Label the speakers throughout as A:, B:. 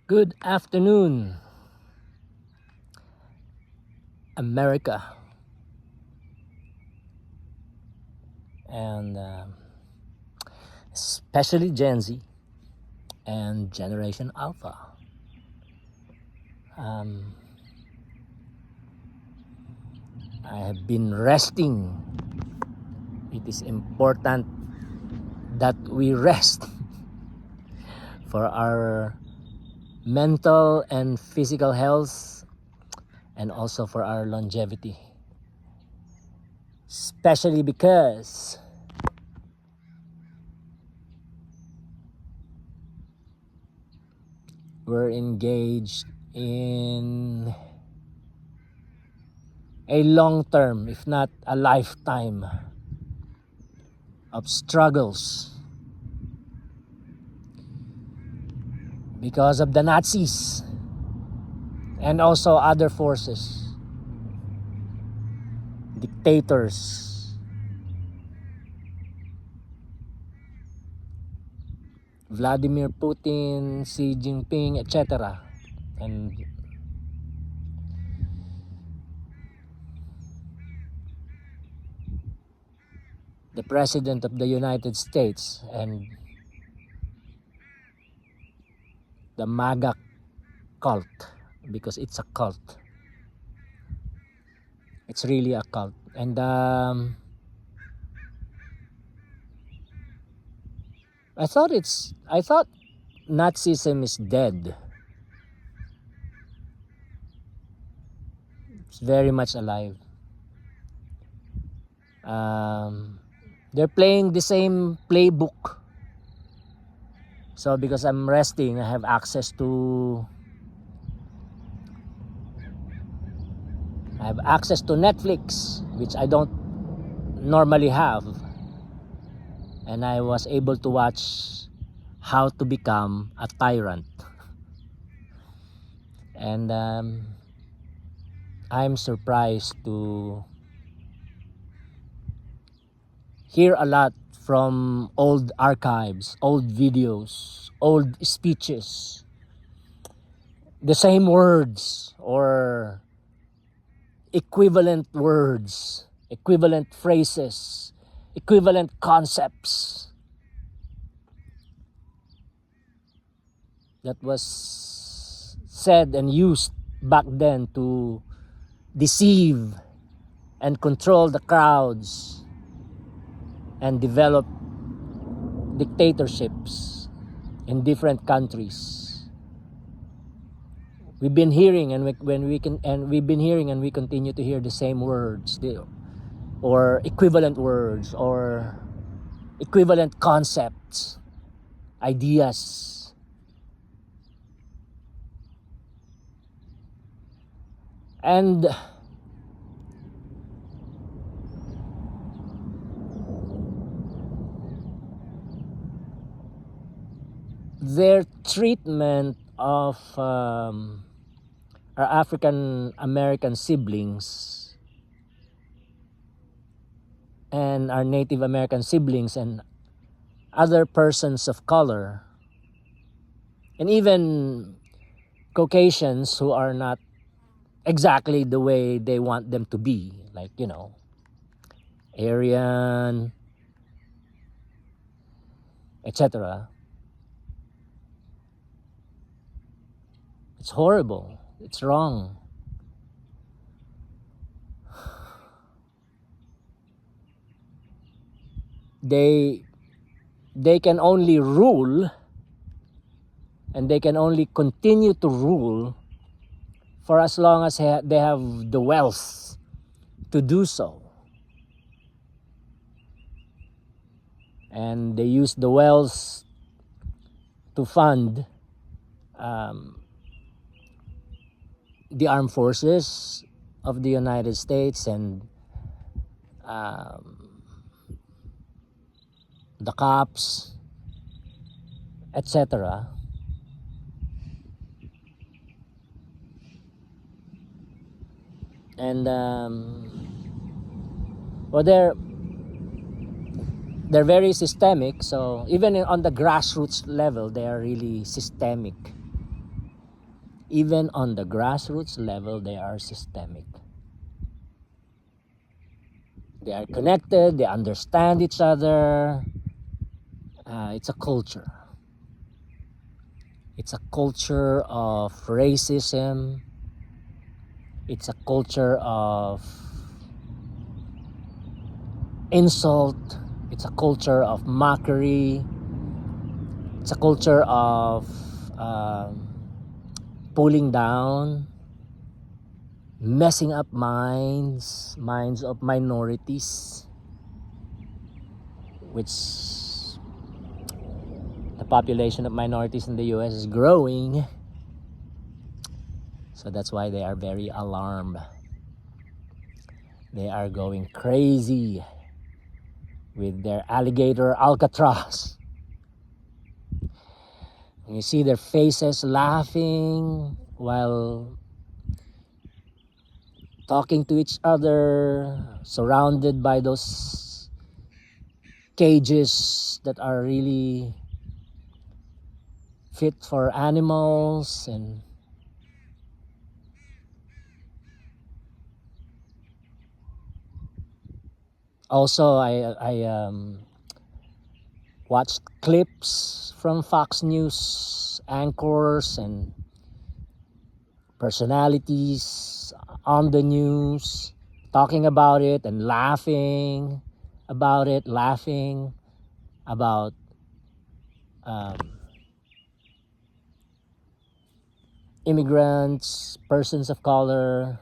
A: Good afternoon, America, and especially Gen Z and Generation Alpha. Um, I have been resting. It is important that we rest for our mental and physical health and also for our longevity. Especially because we're engaged in a long term, if not a lifetime, of struggles because of the Nazis and also other forces, dictators, Vladimir Putin, Xi Jinping, etc. And the President of the United States and the MAGA cult, because it's a cult. It's really a cult. And I thought Nazism is dead. It's very much alive. They're playing the same playbook. So because I'm resting, I have access to Netflix, which I don't normally have. And I was able to watch How to Become a Tyrant. And I'm surprised to hear a lot from old archives, old videos, old speeches. The same words or equivalent words, equivalent phrases, equivalent concepts that was said and used back then to deceive and control the crowds and develop dictatorships in different countries. We've been hearing and we continue to hear the same words, or equivalent words or equivalent concepts, ideas. And their treatment of our African American siblings and our Native American siblings and other persons of color, and even Caucasians who are not exactly the way they want them to be, like, Aryan, etc. It's horrible. It's wrong. They can only rule, and they can only continue to rule for as long as they have the wealth to do so. And they use the wealth to fund the armed forces of the United States and the cops, etc. And well, they're very systemic. So even on the grassroots level, they are really systemic. even on the grassroots level, they are systemic. They are connected, they understand each other. It's a culture. It's a culture of racism. It's a culture of insult. It's a culture of mockery. It's a culture of pulling down, messing up minds of minorities, which the population of minorities in the US is growing. So that's why they are very alarmed. They are going crazy with their alligator Alcatraz. And you see their faces laughing while talking to each other, surrounded by those cages that are really fit for animals. And also I watched clips from Fox News anchors and personalities on the news talking about it and laughing about it, laughing about immigrants, persons of color,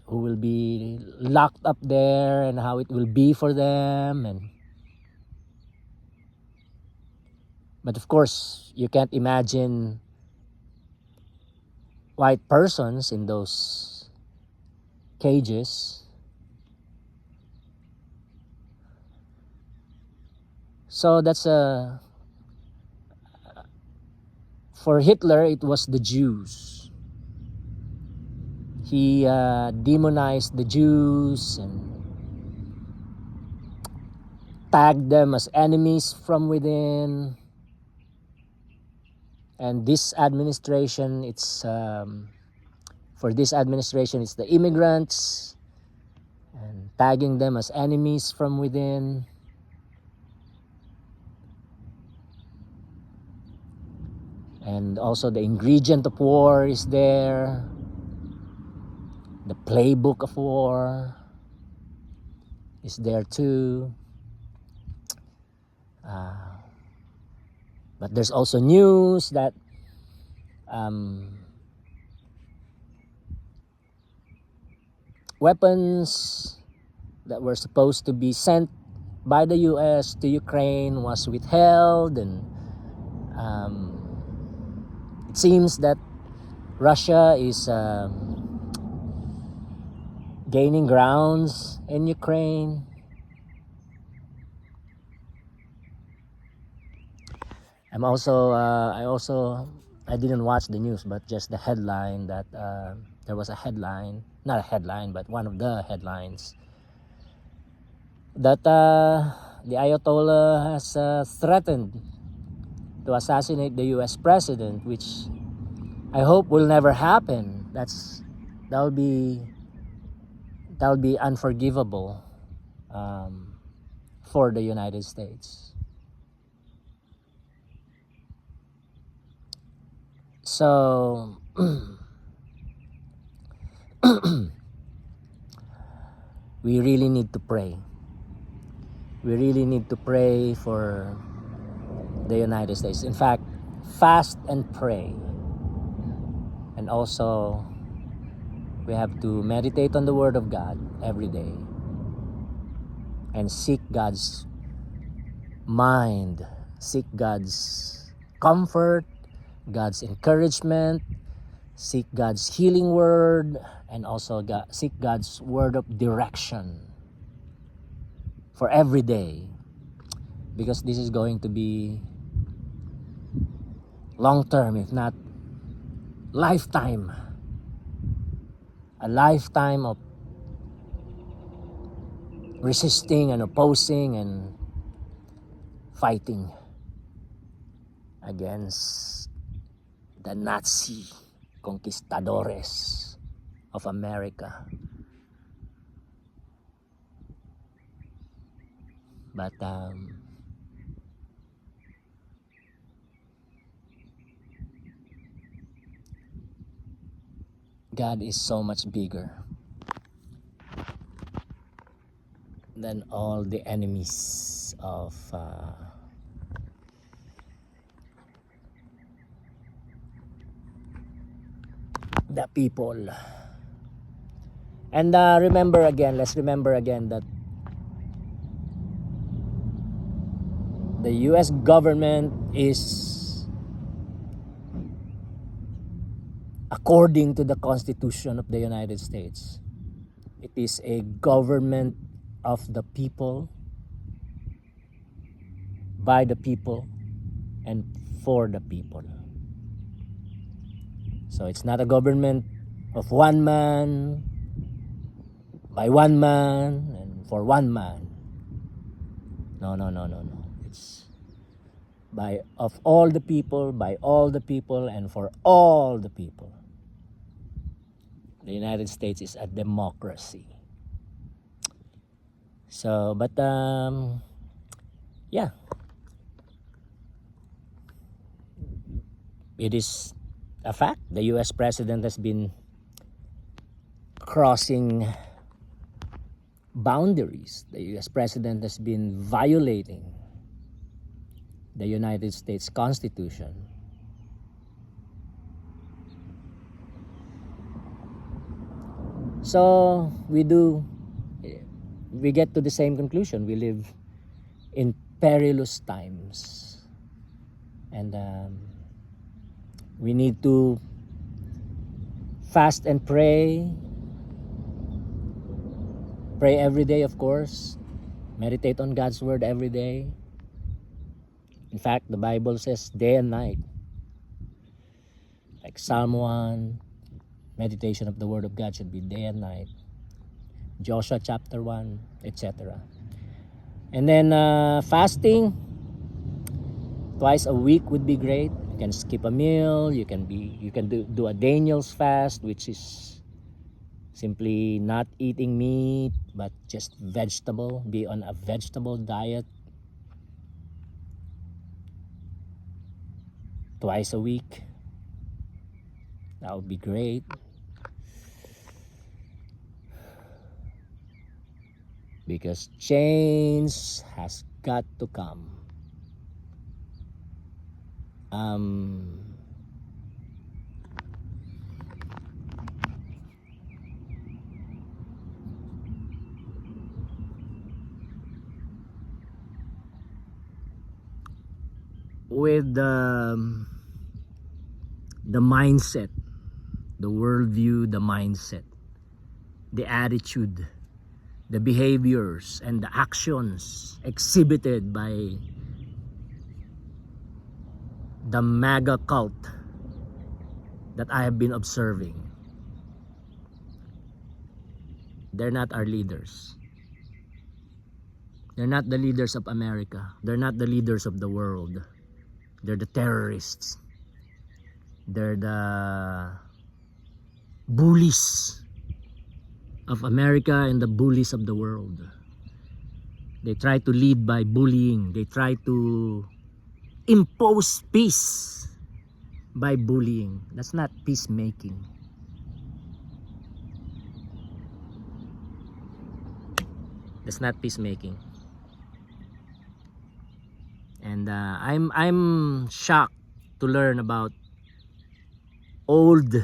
A: who will be locked up there and how it will be for them. But of course, you can't imagine white persons in those cages. So that's for Hitler, it was the Jews. He demonized the Jews and tagged them as enemies from within. And this administration, for this administration, it's the immigrants and tagging them as enemies from within. And also the ingredient of war is there. The playbook of war is there too. But there's also news that weapons that were supposed to be sent by the US to Ukraine was withheld, and it seems that Russia is gaining grounds in Ukraine. I didn't watch the news, but just the headline that there was a headline, not a headline, but one of the headlines that the Ayatollah has threatened to assassinate the US president, which I hope will never happen. That'll be unforgivable for the United States. So we really need to pray. We really need to pray for the United States. In fact, fast and pray. And also, we have to meditate on the Word of God every day and seek God's mind, seek God's comfort, God's encouragement, seek God's healing word, and also seek God's word of direction for every day, because this is going to be long term, if not lifetime, a lifetime of resisting and opposing and fighting against the Nazi conquistadores of America. But God is so much bigger than all the enemies of the people. And let's remember again that the US government is, according to the Constitution of the United States, it is a government of the people, by the people, and for the people. So it's not a government of one man, by one man, and for one man. No. It's of all the people, by all the people, and for all the people. The United States is a democracy. So, but yeah, it is a fact. The US president has been crossing boundaries. The US president has been violating the United States Constitution. So we get to the same conclusion. We live in perilous times, and we need to fast and pray every day, of course. Meditate on God's word every day. In fact, the Bible says day and night, like Psalm 1, meditation of the word of God should be day and night. Joshua chapter 1, etc. And then fasting twice a week would be great. You can skip a meal. You can do a Daniel's fast, which is simply not eating meat but just vegetable. Be on a vegetable diet twice a week. That would be great. Because change has got to come. With the mindset, the worldview, the mindset, the attitude, the behaviors, and the actions exhibited by the MAGA cult that I have been observing. They're not our leaders. They're not the leaders of America. They're not the leaders of the world. They're the terrorists. They're the bullies of America and the bullies of the world. They try to lead by bullying. They try to impose peace by bullying. That's not peacemaking. That's not peacemaking. And I'm shocked to learn about old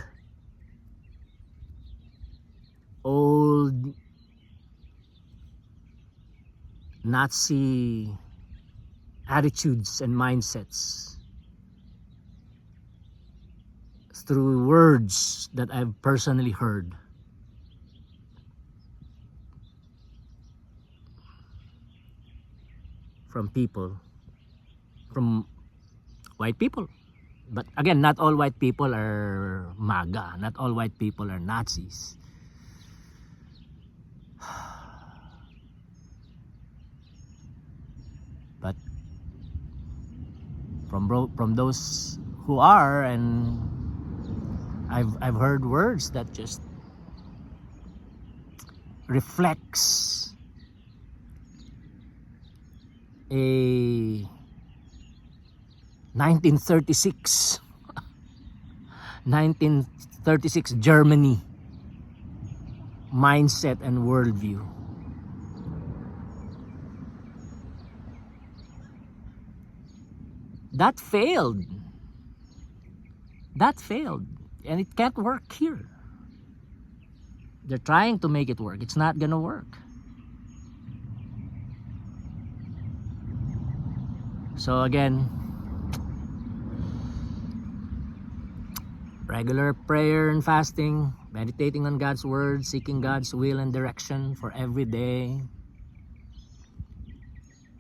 A: Nazi attitudes and mindsets through words that I've personally heard. From people, from white people. But again, not all white people are MAGA. Not all white people are Nazis. But from those who are, and I've heard words that just reflects a 1936 Germany mindset and worldview. That failed, and it can't work here. They're trying to make it work. It's not gonna work. So again, regular prayer and fasting, meditating on God's word, seeking God's will and direction for every day,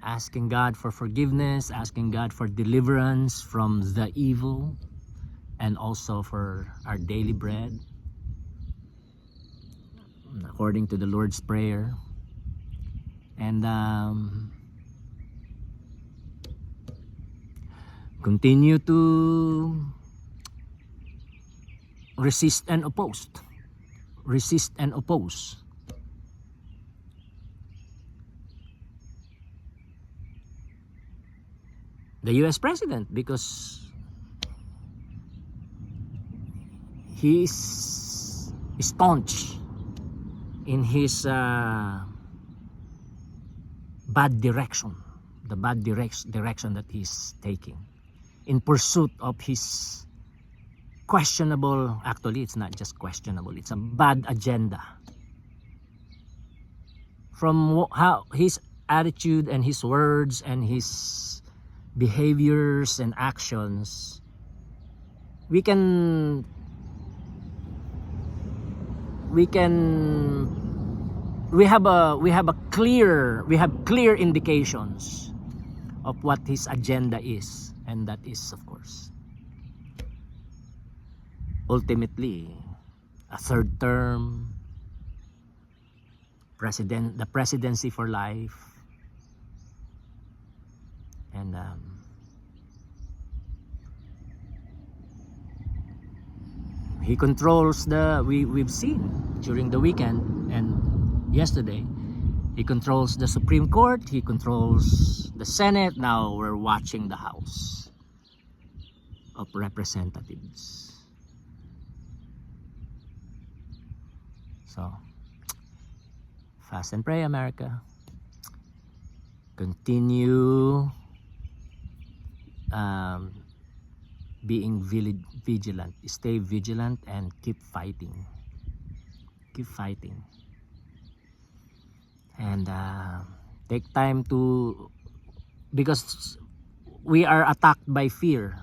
A: asking God for forgiveness, asking God for deliverance from the evil, and also for our daily bread, according to the Lord's Prayer. And continue to resist and oppose. Resist and oppose. The US President, because he is staunch in his bad direction, the bad direction that he's taking in pursuit of his questionable, actually it's not just questionable, it's a bad agenda. From how his attitude and his words and his behaviors and actions, we have clear indications of what his agenda is, and that is, of course, ultimately a third term, the presidency for life. And he controls we've seen during the weekend and yesterday, he controls the Supreme Court, he controls the Senate. Now we're watching the House of Representatives. So fast and pray, America. Continue being vigilant. Stay vigilant and keep fighting. Keep fighting. And take time to, because we are attacked by fear.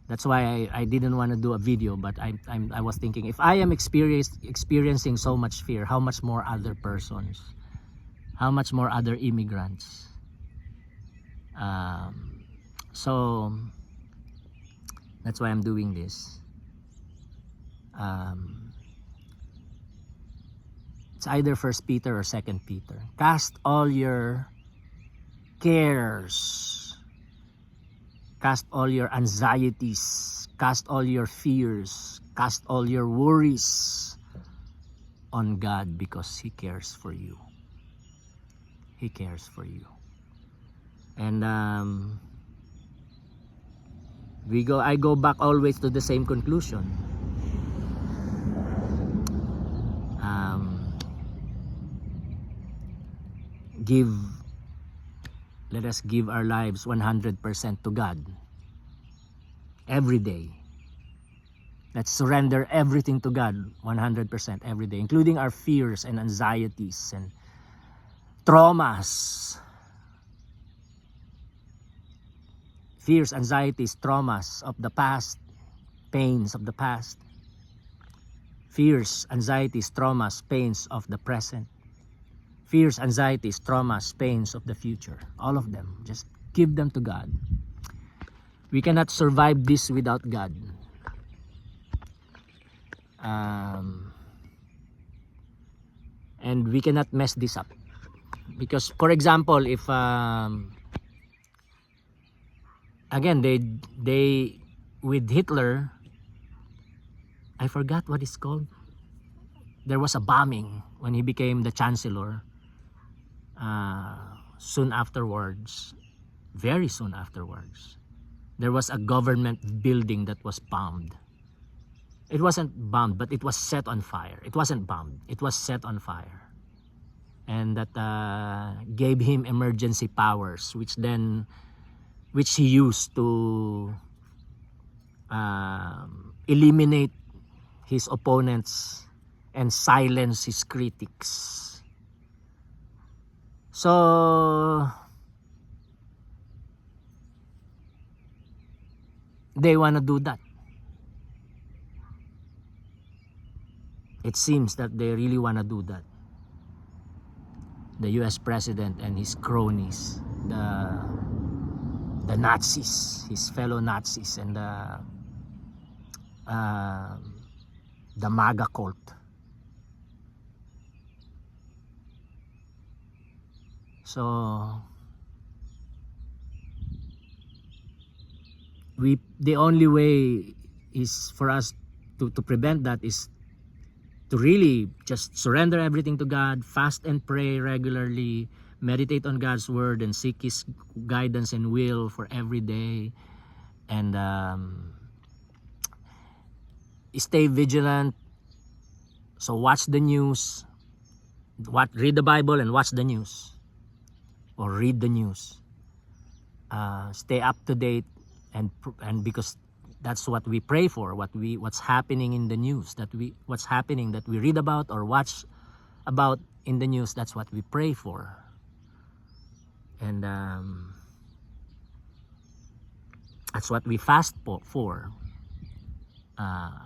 A: That's why I didn't want to do a video, but I was thinking, if I am experiencing so much fear, how much more other persons, how much more other immigrants. So that's why I'm doing this. It's either First Peter or Second Peter. Cast all your cares, cast all your anxieties, cast all your fears, cast all your worries on God, because He cares for you. He cares for you. And I go back always to the same conclusion. Let us give our lives 100% to God every day. Let's surrender everything to God 100% every day, including our fears and anxieties and traumas. Fears, anxieties, traumas of the past, pains of the past. Fears, anxieties, traumas, pains of the present. Fears, anxieties, traumas, pains of the future. All of them. Just give them to God. We cannot survive this without God. And we cannot mess this up. Because, for example, if again, they with Hitler, I forgot what it's called. There was a bombing when he became the chancellor. Soon afterwards, very soon afterwards, there was a government building that was bombed. It wasn't bombed, but it was set on fire. It wasn't bombed, it was set on fire. And that gave him emergency powers, which he used to eliminate his opponents and silence his critics. So they want to do that. It seems that they really want to do that. The US president and his cronies, the Nazis, his fellow Nazis, and the MAGA cult. So the only way is for us to prevent that is to really just surrender everything to God, fast and pray regularly, meditate on God's word, and seek His guidance and will for every day, and stay vigilant. So watch the news, read the Bible and watch the news, or read the news. Stay up to date, and because that's what we pray for. What's happening in the news, what's happening that we read about or watch about in the news, that's what we pray for. And that's what we fast for,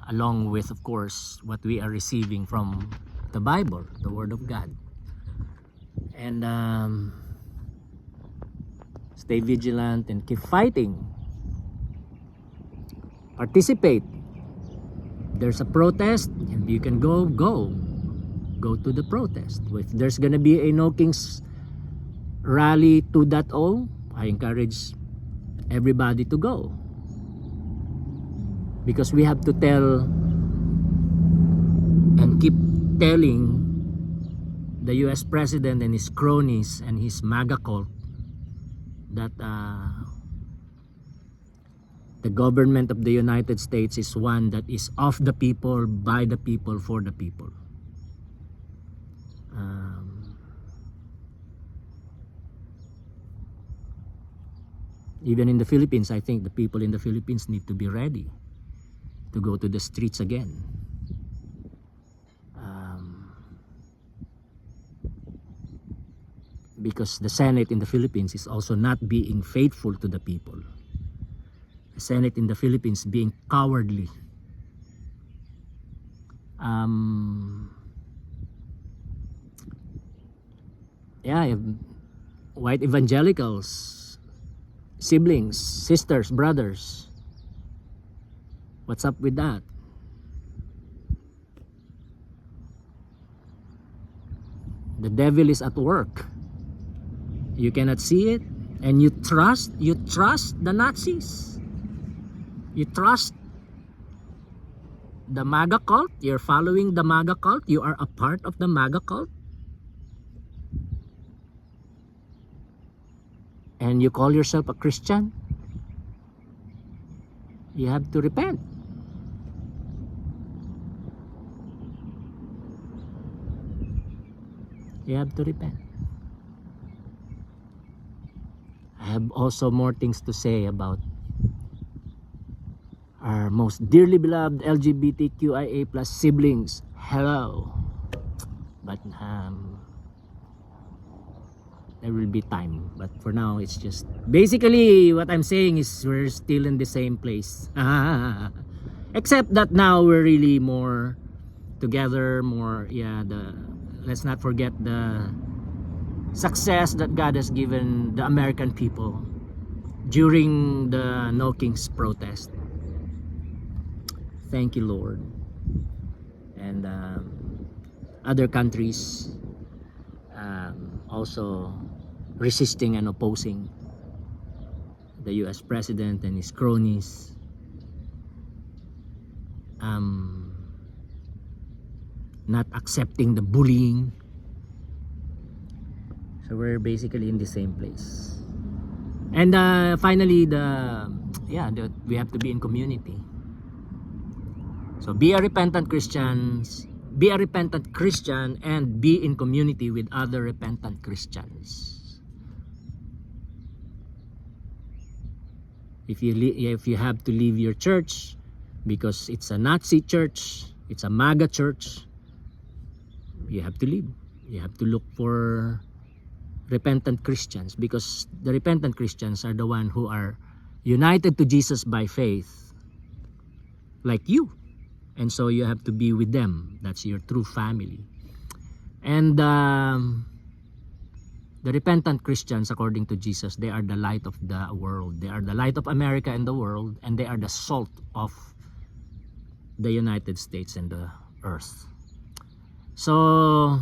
A: along with, of course, what we are receiving from the Bible, the Word of God. And stay vigilant and keep fighting. Participate. There's a protest, and you can go to the protest. If there's gonna be a No Kings Rally 2.0, I encourage everybody to go, because we have to tell and keep telling the US president and his cronies and his MAGA cult that the government of the United States is one that is of the people, by the people, for the people. Even in the Philippines, I think the people in the Philippines need to be ready to go to the streets again. Because the Senate in the Philippines is also not being faithful to the people. The Senate in the Philippines being cowardly. White evangelicals, siblings, sisters, brothers. What's up with that? The devil is at work. You cannot see it, and you trust the Nazis. You trust the MAGA cult. You're following the MAGA cult. You are a part of the MAGA cult. And you call yourself a Christian. You have to repent. You have to repent. I have also more things to say about our most dearly beloved LGBTQIA+ siblings. Hello. But there will be time. But for now, it's just basically what I'm saying is we're still in the same place. Except that now we're really more together, more, let's not forget the success that God has given the American people during the No Kings protest. Thank you, Lord. And other countries also resisting and opposing the US President and his cronies. Not accepting the bullying. So we're basically in the same place. And finally, we have to be in community. So be a repentant Christian and be in community with other repentant Christians. If you have to leave your church because it's a Nazi church, it's a MAGA church, you have to leave. You have to look for repentant Christians, because the repentant Christians are the one who are united to Jesus by faith, like you. And so you have to be with them. That's your true family. And the repentant Christians, according to Jesus, they are the light of the world. They are the light of America and the world, and they are the salt of the United States and the earth. So,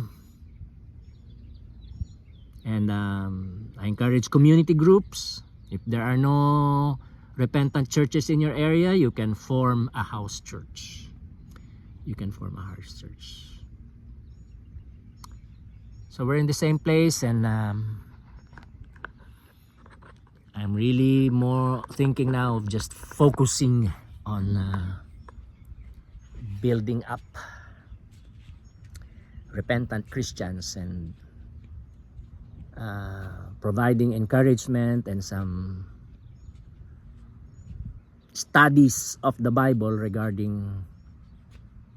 A: and I encourage community groups. If there are no repentant churches in your area, you can form a house church. You can form a house church. So we're in the same place, and I'm really more thinking now of just focusing on building up repentant Christians and providing encouragement and some studies of the Bible regarding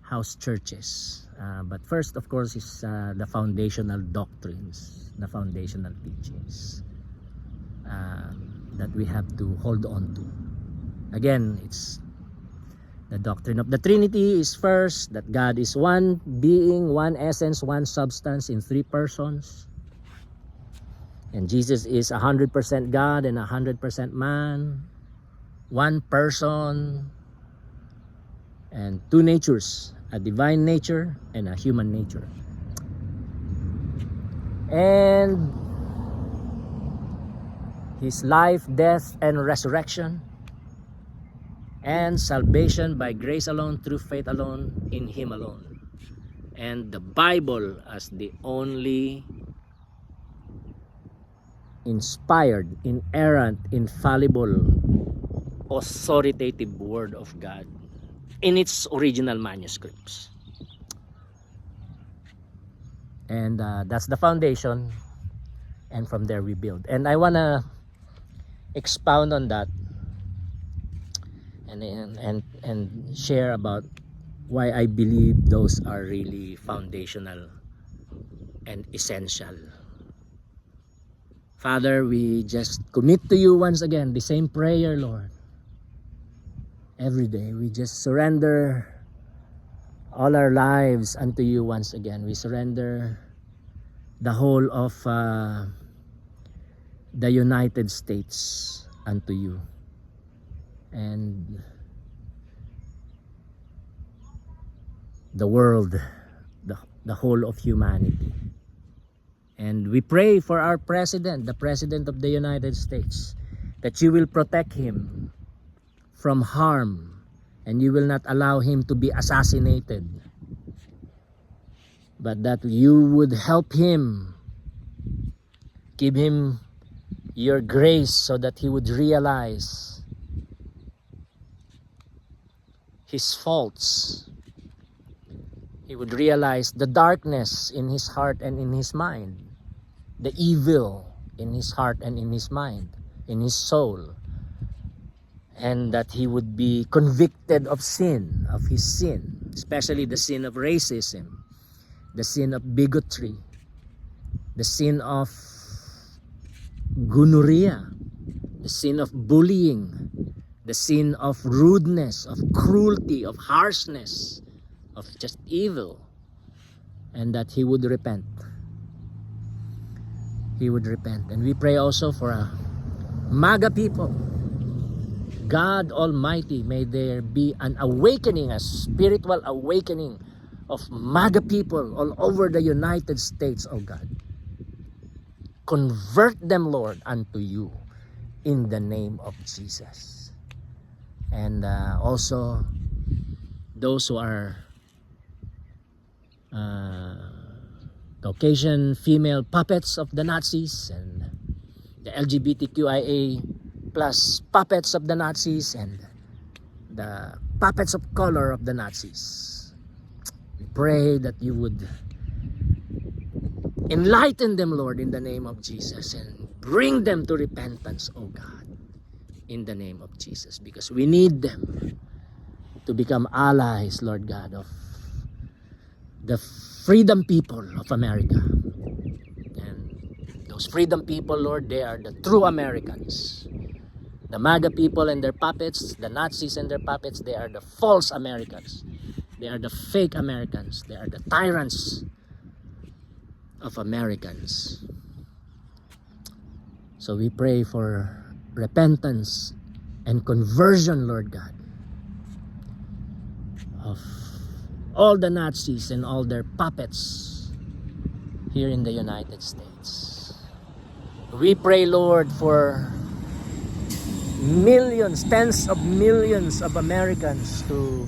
A: house churches. But first, of course, is the foundational doctrines, the foundational teachings that we have to hold on to. Again, it's the doctrine of the Trinity is first, that God is one being, one essence, one substance in three persons. And Jesus is 100% God and 100% man. One person and two natures, a divine nature and a human nature. And his life, death, and resurrection, and salvation by grace alone, through faith alone, in him alone. And the Bible as the only inspired, inerrant, infallible, authoritative word of God in its original manuscripts. And that's the foundation, and from there we build. And I want to expound on that and share about why I believe those are really foundational and essential. Father, we just commit to you once again the same prayer, Lord. Every day we just surrender all our lives unto you once again. We surrender the whole of the United States unto you, and the world, the whole of humanity. And we pray for our president, the President of the United States, that you will protect him from harm, and you will not allow him to be assassinated, but that you would help him, give him your grace so that he would realize his faults. He would realize the darkness in his heart and in his mind, the evil in his heart and in his mind, in his soul, and that he would be convicted of sin, of his sin, especially the sin of racism, the sin of bigotry, the sin of gonorrhea, the sin of bullying, the sin of rudeness, of cruelty, of harshness, of just evil, and that he would repent. He would repent. And we pray also for a MAGA people. God Almighty, may there be an awakening, a spiritual awakening of MAGA people all over the United States, oh God. Convert them, Lord, unto you. in the name of Jesus. And also those who are Caucasian female puppets of the Nazis, and the LGBTQIA plus puppets of the Nazis, and the puppets of color of the Nazis. We pray that you would enlighten them, Lord, in the name of Jesus, and bring them to repentance, oh God, in the name of Jesus, because we need them to become allies, Lord God, of the freedom people of America. And those freedom people, Lord, they are the true Americans. The MAGA people and their puppets, the Nazis and their puppets, they are the false Americans. They are the fake Americans. They are the tyrants of Americans. So we pray for repentance and conversion, Lord God, of all the Nazis and all their puppets here in the United States. We pray, Lord, for millions, tens of millions of Americans to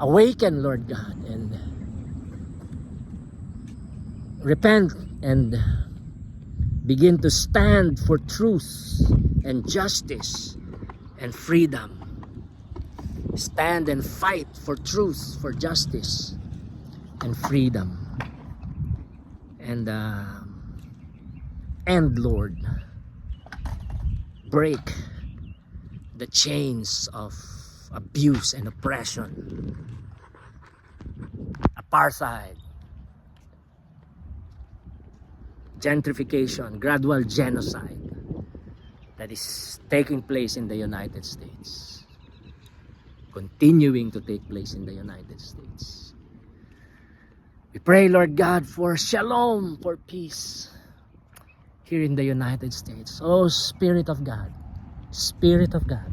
A: awaken, Lord God, and repent and begin to stand for truth and justice and freedom. Stand and fight for truth, for justice and freedom. And Lord, break the chains of abuse and oppression, apartheid, gentrification, gradual genocide that is taking place in the United States, continuing to take place in the United States. We pray, Lord God, for shalom, for peace here in the United States. Oh, Spirit of God, Spirit of God,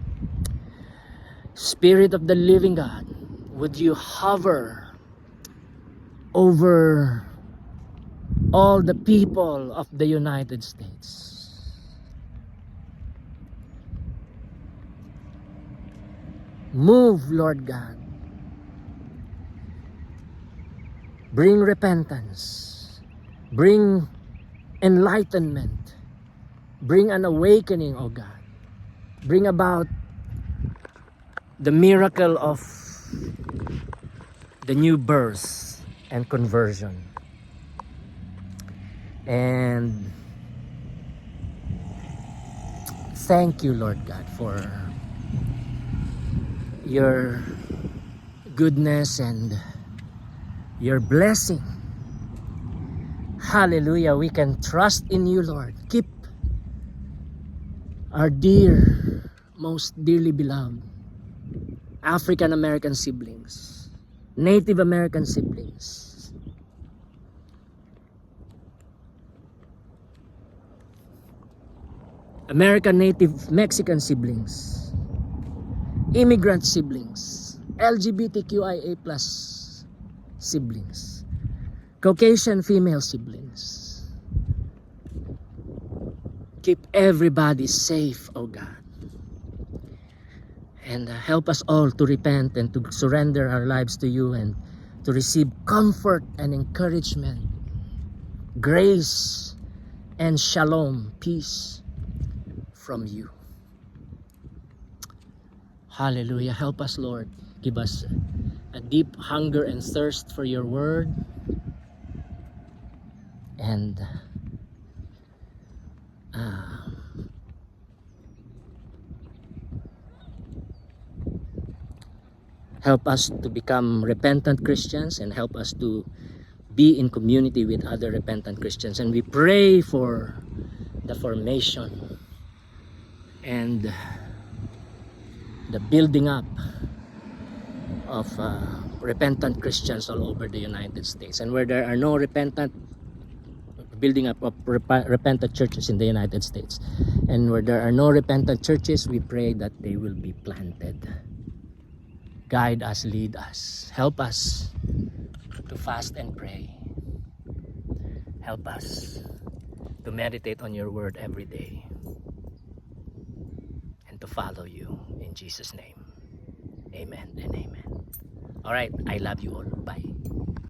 A: Spirit of the living God, would you hover over all the people of the United States. Move, Lord God. Bring repentance. Bring enlightenment. Bring an awakening, oh God. Bring about the miracle of the new birth and conversion. And thank you, Lord God, for your goodness and your blessing. Hallelujah. We can trust in you, Lord. Keep our dear, most dearly beloved African American siblings, Native American siblings, American Native Mexican siblings, immigrant siblings, LGBTQIA plus siblings, Caucasian female siblings. Keep everybody safe, oh God. And help us all to repent and to surrender our lives to you and to receive comfort and encouragement, grace and shalom, peace from you. Hallelujah. Help us, Lord. Give us a deep hunger and thirst for your word. And help us to become repentant Christians, and help us to be in community with other repentant Christians. And we pray for the formation and the building up of repentant Christians all over the United States. And where there are no repentant, building up of repentant churches in the United States. And where there are no repentant churches, we pray that they will be planted. Guide us, lead us, help us to fast and pray. Help us to meditate on your word every day, and to follow you in Jesus' name. Amen and amen. All right, I love you all. Bye.